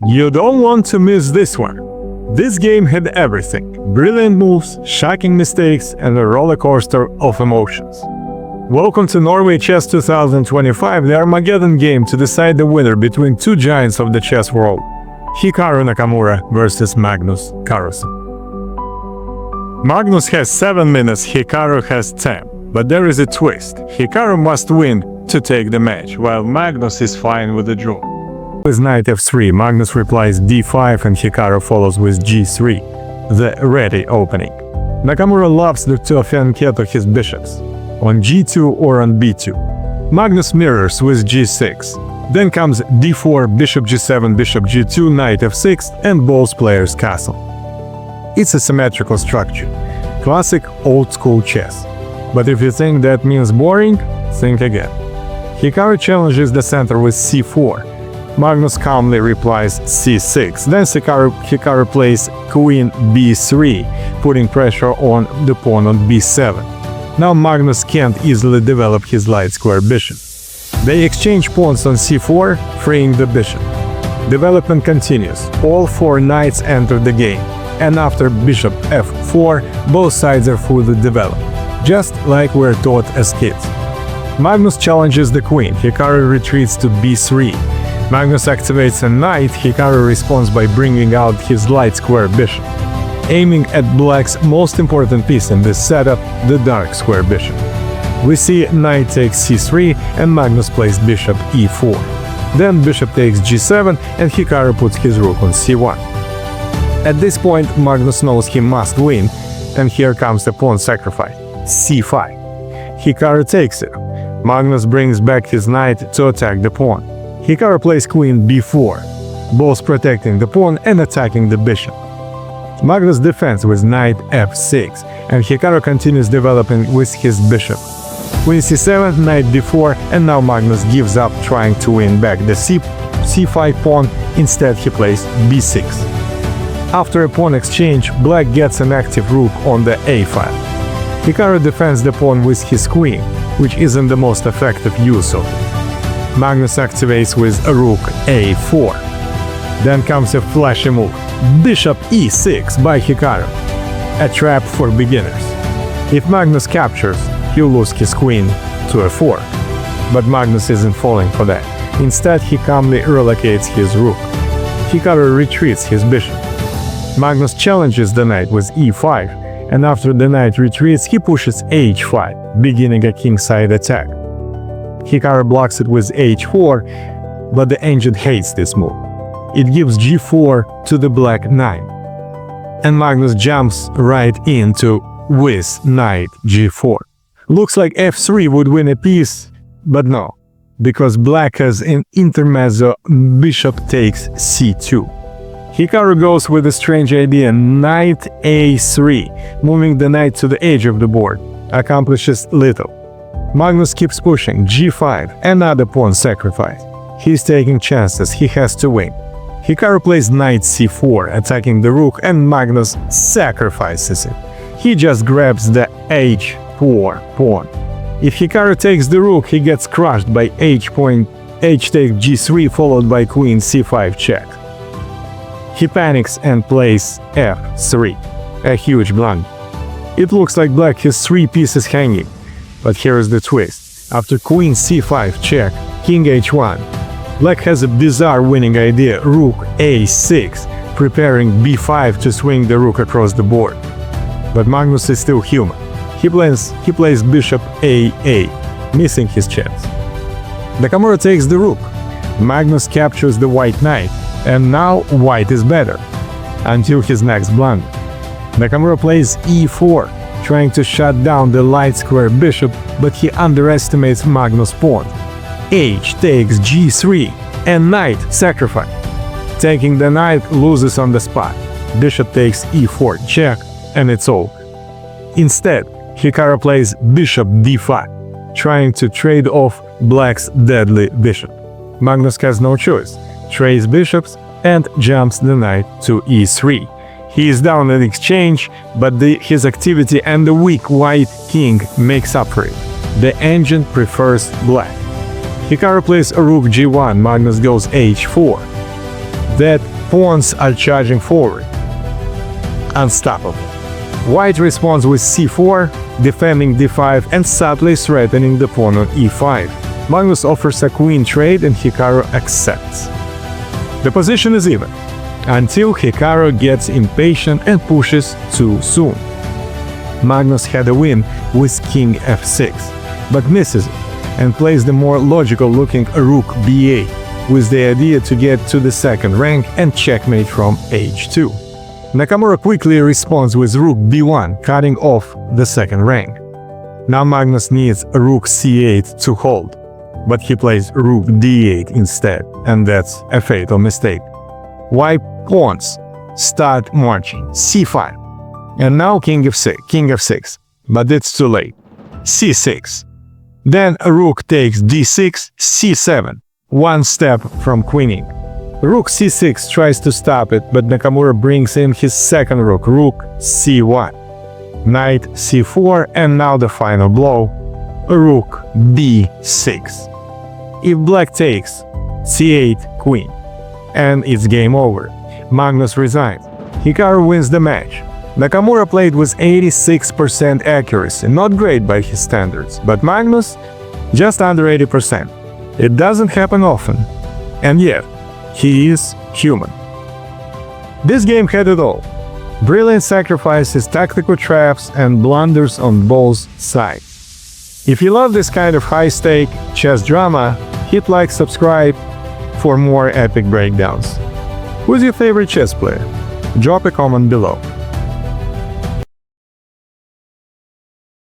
You don't want to miss this one. This game had everything: brilliant moves, shocking mistakes, and a roller coaster of emotions. Welcome to Norway Chess 2025, the Armageddon game to decide the winner between two giants of the chess world, Hikaru Nakamura versus Magnus Carlsen. Magnus has 7 minutes, Hikaru has 10. But there is a twist. Hikaru must win to take the match, while Magnus is fine with the draw. With knight f3, Magnus replies d5 and Hikaru follows with g3, the ready opening. Nakamura loves to fianchetto his bishops, on g2 or on b2. Magnus mirrors with g6. Then comes d4, bishop g7, bishop g2, knight f6, and both players castle. It's a symmetrical structure, classic old-school chess. But if you think that means boring, think again. Hikaru challenges the center with c4. Magnus calmly replies c6. Then Hikaru plays queen b3, putting pressure on the pawn on b7. Now Magnus can't easily develop his light square bishop. They exchange pawns on c4, freeing the bishop. Development continues. All 4 knights enter the game, and after bishop f4, both sides are fully developed, just like we're taught as kids. Magnus challenges the queen. Hikaru retreats to b3. Magnus activates a knight. Hikaru responds by bringing out his light square bishop, aiming at black's most important piece in this setup, the dark square bishop. We see knight takes c3 and Magnus plays bishop e4. Then bishop takes g7 and Hikaru puts his rook on c1. At this point, Magnus knows he must win, and here comes the pawn sacrifice, c5. Hikaru takes it. Magnus brings back his knight to attack the pawn. Hikaru plays queen b4, both protecting the pawn and attacking the bishop. Magnus defends with knight f6, and Hikaru continues developing with his bishop. Queen c7, knight d4, and now Magnus gives up trying to win back the c5 pawn. Instead, he plays b6. After a pawn exchange, black gets an active rook on the a file. Hikaru defends the pawn with his queen, which isn't the most effective use of it. Magnus activates with a rook a4. Then comes a flashy move, bishop e6 by Hikaru, a trap for beginners. If Magnus captures, he'll lose his queen to f4. But Magnus isn't falling for that. Instead, he calmly relocates his rook. Hikaru retreats his bishop. Magnus challenges the knight with e5, and after the knight retreats, he pushes h5, beginning a kingside attack. Hikaru blocks it with h4, but the ancient hates this move. It gives g4 to the black knight, and Magnus jumps right into with knight g4. Looks like f3 would win a piece, but no, because black has an intermezzo, bishop takes c2. Hikaru goes with a strange idea, knight a3, moving the knight to the edge of the board, accomplishes little. Magnus keeps pushing, g5, another pawn sacrifice. He's taking chances, he has to win. Hikaru plays knight c4, attacking the rook, and Magnus sacrifices it. He just grabs the h4 pawn. If Hikaru takes the rook, he gets crushed by h takes g3, followed by queen c5 check. He panics and plays f3, a huge blunder. It looks like black has 3 pieces hanging, but here is the twist. After queen c5 check, king h1, black has a bizarre winning idea, rook a6, preparing b5 to swing the rook across the board. But Magnus is still human. He plays bishop a8, missing his chance. Nakamura takes the rook. Magnus captures the white knight, and now white is better, until his next blunder. Nakamura plays e4, trying to shut down the light square bishop, but he underestimates Magnus' pawn. H takes g3, and knight sacrifice. Taking the knight loses on the spot. Bishop takes e4 check, and it's over. Instead, Hikaru plays bishop d5, trying to trade off black's deadly bishop. Magnus has no choice, trades bishops, and jumps the knight to e3. He is down in exchange, but his activity and the weak white king makes up for it. The engine prefers black. Hikaru plays a rook g1, Magnus goes h4. That Pawns are charging forward. Unstoppable. White responds with c4, defending d5 and subtly threatening the pawn on e5. Magnus offers a queen trade and Hikaru accepts. The position is even, until Hikaru gets impatient and pushes too soon. Magnus had a win with king f6, but misses it, and plays the more logical-looking rook b8, with the idea to get to the second rank and checkmate from h2. Nakamura quickly responds with rook b1, cutting off the second rank. Now Magnus needs rook c8 to hold, but he plays rook d8 instead, and that's a fatal mistake. White pawns start marching, c5, and now king f6, but it's too late, c6. Then rook takes d6, c7, one step from queening. Rook c6 tries to stop it, but Nakamura brings in his second rook, rook c1. Knight c4, and now the final blow, rook b6. If black takes, c8, queen. And it's game over. Magnus resigns. Hikaru wins the match. Nakamura played with 86% accuracy, not great by his standards, but Magnus, just under 80%. It doesn't happen often, and yet, he is human. This game had it all. Brilliant sacrifices, tactical traps, and blunders on both sides. If you love this kind of high-stake chess drama, hit like, subscribe for more epic breakdowns. Who's your favorite chess player? Drop a comment below.